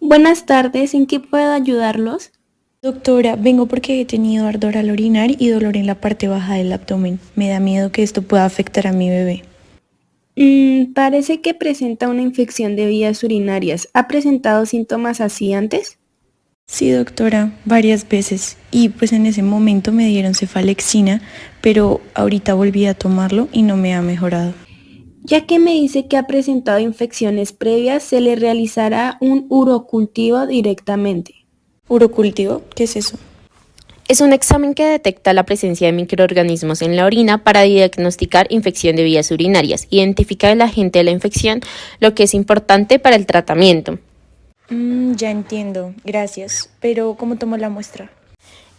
Buenas tardes, ¿en qué puedo ayudarlos? Doctora, vengo porque he tenido ardor al orinar y dolor en la parte baja del abdomen. Me da miedo que esto pueda afectar a mi bebé. Parece que presenta una infección de vías urinarias. ¿Ha presentado síntomas así antes? Sí, doctora, varias veces. Y pues en ese momento me dieron cefalexina, pero ahorita volví a tomarlo y no me ha mejorado. Ya que me dice que ha presentado infecciones previas, se le realizará un urocultivo directamente. ¿Urocultivo? ¿Qué es eso? Es un examen que detecta la presencia de microorganismos en la orina para diagnosticar infección de vías urinarias, identificar el agente de la infección, lo que es importante para el tratamiento. Ya entiendo, gracias. Pero ¿cómo tomo la muestra?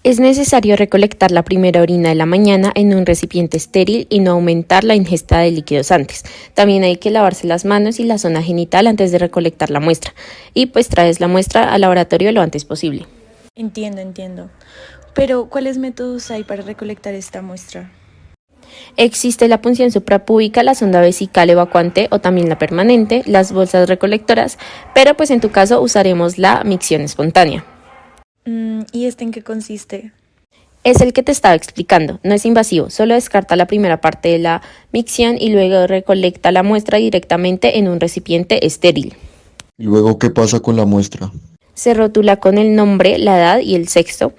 Es necesario recolectar la primera orina de la mañana en un recipiente estéril y no aumentar la ingesta de líquidos antes. También hay que lavarse las manos y la zona genital antes de recolectar la muestra. Y pues traes la muestra al laboratorio lo antes posible. Entiendo. Pero ¿cuáles métodos hay para recolectar esta muestra? Existe la punción suprapúbica, la sonda vesical evacuante o también la permanente, las bolsas recolectoras, pero pues en tu caso usaremos la micción espontánea. ¿Y este en qué consiste? Es el que te estaba explicando, no es invasivo, solo descarta la primera parte de la micción y luego recolecta la muestra directamente en un recipiente estéril. ¿Y luego qué pasa con la muestra? Se rotula con el nombre, la edad y el sexo.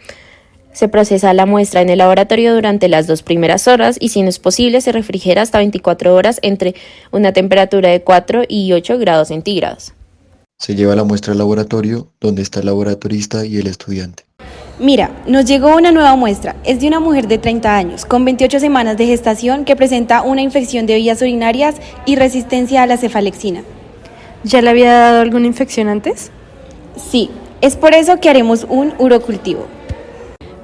Se procesa la muestra en el laboratorio durante las 2 primeras horas y si no es posible se refrigera hasta 24 horas entre una temperatura de 4 y 8 grados centígrados. Se lleva la muestra al laboratorio, donde está el laboratorista y el estudiante. Mira, nos llegó una nueva muestra. Es de una mujer de 30 años, con 28 semanas de gestación, que presenta una infección de vías urinarias y resistencia a la cefalexina. ¿Ya le había dado alguna infección antes? Sí, es por eso que haremos un urocultivo.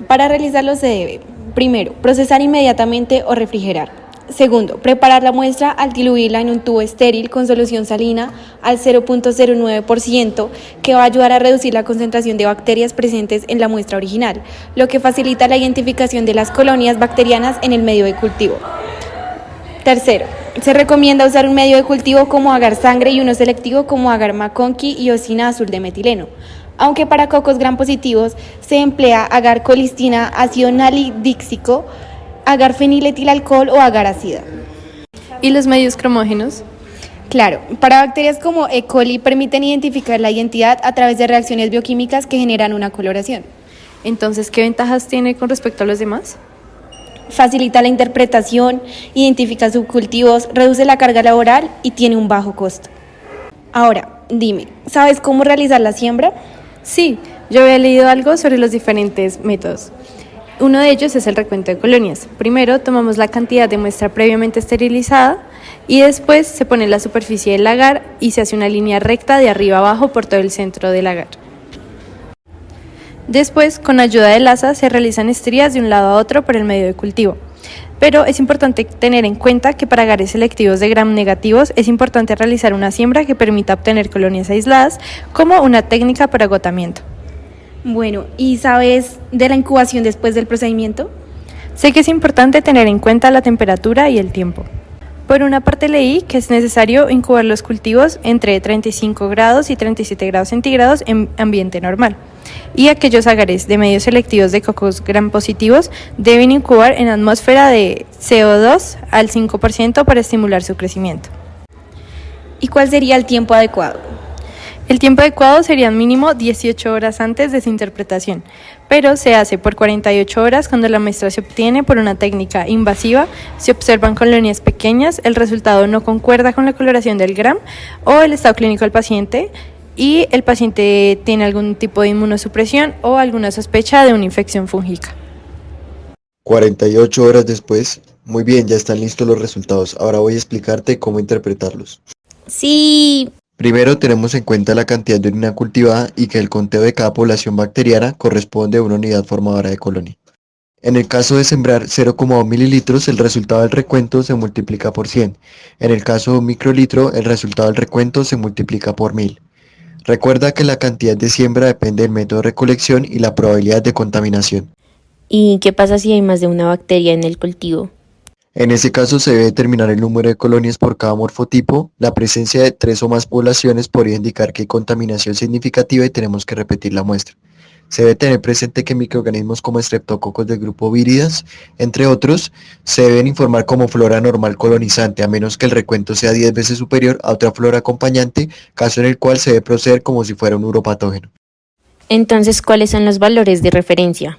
Para realizarlo se debe, primero, procesar inmediatamente o refrigerar. Segundo, preparar la muestra al diluirla en un tubo estéril con solución salina al 0.09%, que va a ayudar a reducir la concentración de bacterias presentes en la muestra original, lo que facilita la identificación de las colonias bacterianas en el medio de cultivo. Tercero, se recomienda usar un medio de cultivo como agar sangre y uno selectivo como agar McConkey y osina azul de metileno. Aunque para cocos gram positivos se emplea agar colistina, ácido nalidíxico, agar feniletilalcohol o agar ácida. ¿Y los medios cromógenos? Claro, para bacterias como E. coli permiten identificar la identidad a través de reacciones bioquímicas que generan una coloración. Entonces, ¿qué ventajas tiene con respecto a los demás? Facilita la interpretación, identifica subcultivos, reduce la carga laboral y tiene un bajo costo. Ahora, dime, ¿sabes cómo realizar la siembra? Sí, yo había leído algo sobre los diferentes métodos. Uno de ellos es el recuento de colonias. Primero tomamos la cantidad de muestra previamente esterilizada y después se pone la superficie del lagar y se hace una línea recta de arriba abajo por todo el centro del lagar. Después, con ayuda del asa, se realizan estrías de un lado a otro por el medio de cultivo. Pero es importante tener en cuenta que para agares selectivos de gram negativos es importante realizar una siembra que permita obtener colonias aisladas como una técnica para agotamiento. Bueno, ¿y sabes de la incubación después del procedimiento? Sé que es importante tener en cuenta la temperatura y el tiempo. Por una parte leí que es necesario incubar los cultivos entre 35 grados y 37 grados centígrados en ambiente normal. Y aquellos agares de medios selectivos de cocos gram positivos deben incubar en atmósfera de CO2 al 5% para estimular su crecimiento. ¿Y cuál sería el tiempo adecuado? El tiempo adecuado sería mínimo 18 horas antes de su interpretación, pero se hace por 48 horas cuando la muestra se obtiene por una técnica invasiva, se observan colonias pequeñas, el resultado no concuerda con la coloración del gram o el estado clínico del paciente y el paciente tiene algún tipo de inmunosupresión o alguna sospecha de una infección fúngica. 48 horas después. Muy bien, ya están listos los resultados. Ahora voy a explicarte cómo interpretarlos. Sí. Primero tenemos en cuenta la cantidad de orina cultivada y que el conteo de cada población bacteriana corresponde a una unidad formadora de colonia. En el caso de sembrar 0,2 mililitros, el resultado del recuento se multiplica por 100. En el caso de un microlitro, el resultado del recuento se multiplica por 1000. Recuerda que la cantidad de siembra depende del método de recolección y la probabilidad de contaminación. ¿Y qué pasa si hay más de una bacteria en el cultivo? En ese caso se debe determinar el número de colonias por cada morfotipo. La presencia de 3 o más poblaciones podría indicar que hay contaminación significativa y tenemos que repetir la muestra. Se debe tener presente que microorganismos como estreptococos del grupo Víridas, entre otros, se deben informar como flora normal colonizante, a menos que el recuento sea 10 veces superior a otra flora acompañante, caso en el cual se debe proceder como si fuera un uropatógeno. Entonces, ¿cuáles son los valores de referencia?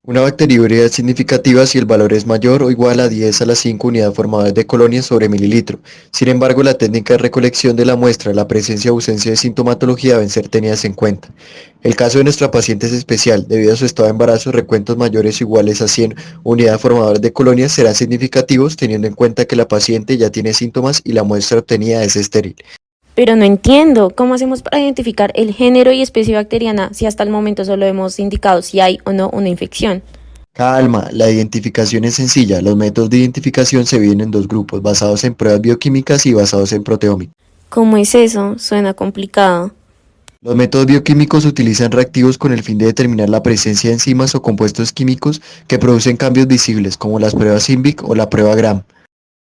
Una bacteriuria es significativa si el valor es mayor o igual a 10 a la 5 unidades formadoras de colonias sobre mililitro. Sin embargo, la técnica de recolección de la muestra, la presencia o ausencia de sintomatología deben ser tenidas en cuenta. El caso de nuestra paciente es especial. Debido a su estado de embarazo, recuentos mayores o iguales a 100 unidades formadoras de colonias serán significativos teniendo en cuenta que la paciente ya tiene síntomas y la muestra obtenida es estéril. Pero no entiendo, ¿cómo hacemos para identificar el género y especie bacteriana si hasta el momento solo hemos indicado si hay o no una infección? Calma, la identificación es sencilla. Los métodos de identificación se dividen en dos grupos, basados en pruebas bioquímicas y basados en proteómica. ¿Cómo es eso? Suena complicado. Los métodos bioquímicos utilizan reactivos con el fin de determinar la presencia de enzimas o compuestos químicos que producen cambios visibles, como las pruebas INVIC o la prueba Gram.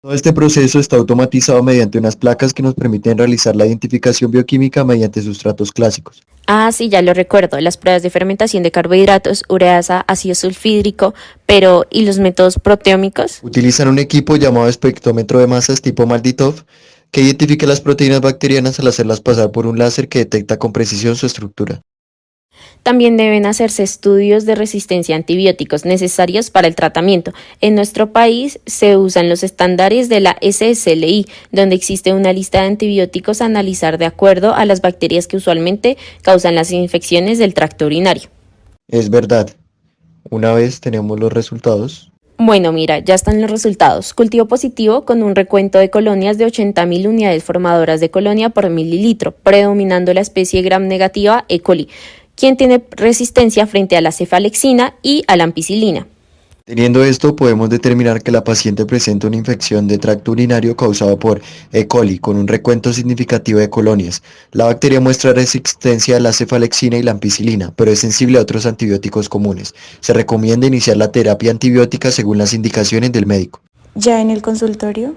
Todo este proceso está automatizado mediante unas placas que nos permiten realizar la identificación bioquímica mediante sustratos clásicos. Ah, sí, ya lo recuerdo, las pruebas de fermentación de carbohidratos, ureasa, ácido sulfídrico, pero ¿y los métodos proteómicos? Utilizan un equipo llamado espectrómetro de masas tipo Malditov que identifica las proteínas bacterianas al hacerlas pasar por un láser que detecta con precisión su estructura. También deben hacerse estudios de resistencia a antibióticos necesarios para el tratamiento. En nuestro país se usan los estándares de la SSLI, donde existe una lista de antibióticos a analizar de acuerdo a las bacterias que usualmente causan las infecciones del tracto urinario. Es verdad. Una vez tenemos los resultados, Bueno, mira, ya están los resultados. Cultivo positivo con un recuento de colonias de 80.000 unidades formadoras de colonia por mililitro, predominando la especie gram negativa E. coli, quien tiene resistencia frente a la cefalexina y a la ampicilina. teniendo esto, podemos determinar que la paciente presenta una infección de tracto urinario causada por E. coli con un recuento significativo de colonias. La bacteria muestra resistencia a la cefalexina y la ampicilina, pero es sensible a otros antibióticos comunes. Se recomienda iniciar la terapia antibiótica según las indicaciones del médico. Ya en el consultorio,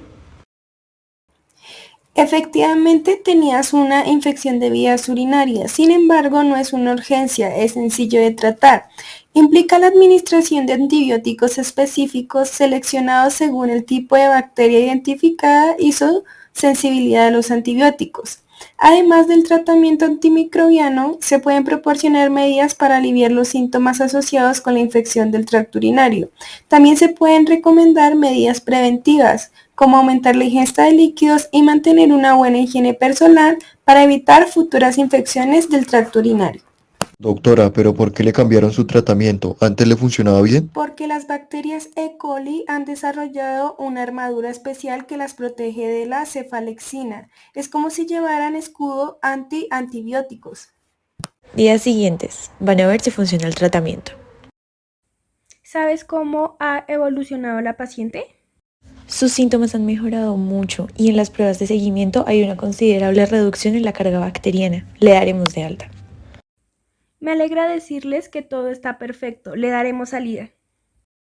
Efectivamente tenías una infección de vías urinarias, sin embargo no es una urgencia, es sencillo de tratar. Implica la administración de antibióticos específicos seleccionados según el tipo de bacteria identificada y su sensibilidad a los antibióticos. Además del tratamiento antimicrobiano, se pueden proporcionar medidas para aliviar los síntomas asociados con la infección del tracto urinario. También se pueden recomendar medidas preventivas, como aumentar la ingesta de líquidos y mantener una buena higiene personal para evitar futuras infecciones del tracto urinario. Doctora, ¿pero por qué le cambiaron su tratamiento? ¿Antes le funcionaba bien? Porque las bacterias E. coli han desarrollado una armadura especial que las protege de la cefalexina. Es como si llevaran escudo antibióticos. días siguientes, van a ver si funciona el tratamiento. ¿Sabes cómo ha evolucionado la paciente? Sus síntomas han mejorado mucho y en las pruebas de seguimiento hay una considerable reducción en la carga bacteriana. Le daremos de alta. Me alegra decirles que todo está perfecto. Le daremos salida.